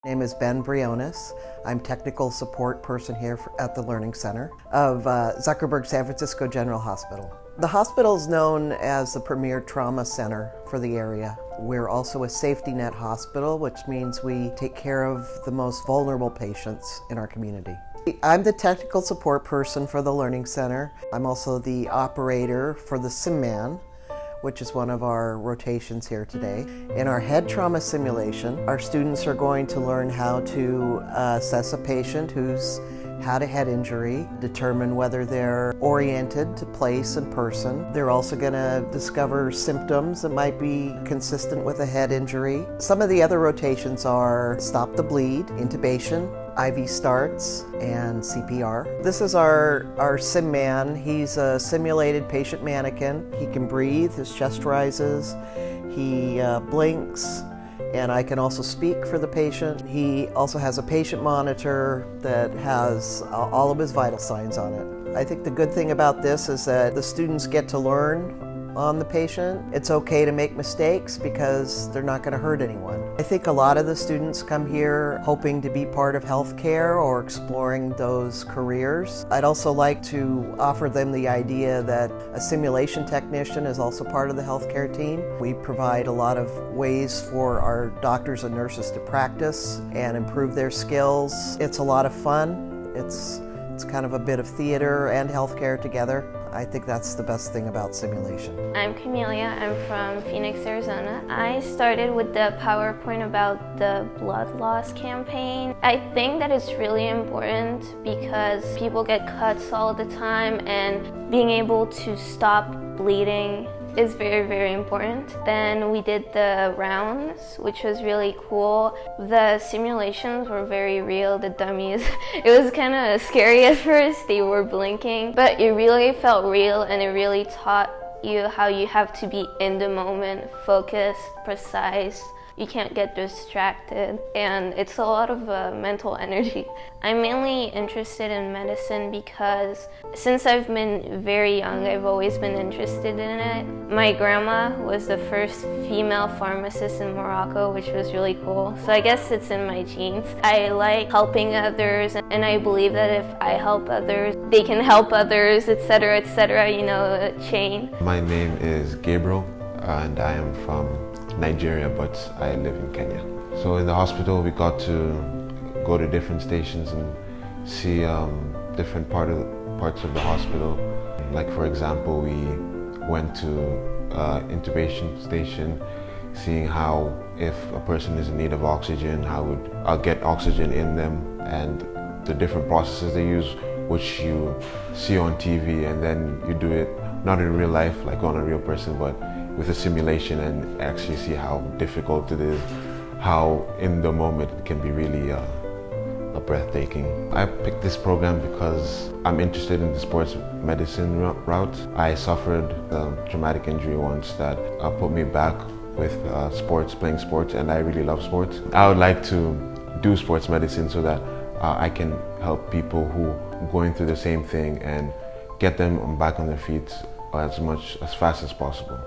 My name is Ben Briones. I'm technical support person here at the Learning Center of Zuckerberg San Francisco General Hospital. The hospital is known as the premier trauma center for the area. We're also a safety net hospital, which means we take care of the most vulnerable patients in our community. I'm the technical support person for the Learning Center. I'm also the operator for the SimMan, which is one of our rotations here today. In our head trauma simulation, our students are going to learn how to assess a patient who's had a head injury, determine whether they're oriented to place and person. They're also going to discover symptoms that might be consistent with a head injury. Some of the other rotations are stop the bleed, intubation, IV starts, and CPR. This is our SimMan. He's a simulated patient mannequin. He can breathe, his chest rises, he blinks, and I can also speak for the patient. He also has a patient monitor that has all of his vital signs on it. I think the good thing about this is that the students get to learn on the patient. It's okay to make mistakes because they're not going to hurt anyone. I think a lot of the students come here hoping to be part of healthcare or exploring those careers. I'd also like to offer them the idea that a simulation technician is also part of the healthcare team. We provide a lot of ways for our doctors and nurses to practice and improve their skills. It's a lot of fun. It's kind of a bit of theater and healthcare together. I think that's the best thing about simulation. I'm Camelia. I'm from Phoenix, Arizona. I started with the PowerPoint about the blood loss campaign. I think that it's really important because people get cuts all the time, and being able to stop bleeding is very, very important. Then we did the rounds, which was really cool. The simulations were very real, the dummies. It was kind of scary at first, they were blinking, but it really felt real, and it really taught you how you have to be in the moment, focused, precise. You can't get distracted, and it's a lot of mental energy. I'm mainly interested in medicine because since I've been very young, I've always been interested in it. My grandma was the first female pharmacist in Morocco, which was really cool. So I guess it's in my genes. I like helping others, and I believe that if I help others, they can help others, etc., you know, a chain. My name is Gabriel, and I am from Nigeria, but I live in Kenya. So in the hospital, we got to go to different stations and see different parts of the hospital. Like, for example, we went to intubation station, seeing how if a person is in need of oxygen, how would get oxygen in them, and the different processes they use, which you see on TV, and then you do it not in real life, like on a real person, but with a simulation, and actually see how difficult it is, how in the moment it can be really breathtaking. I picked this program because I'm interested in the sports medicine route. I suffered a traumatic injury once that put me back with sports, playing sports, and I really love sports. I would like to do sports medicine so that I can help people who are going through the same thing and get them back on their feet as fast as possible.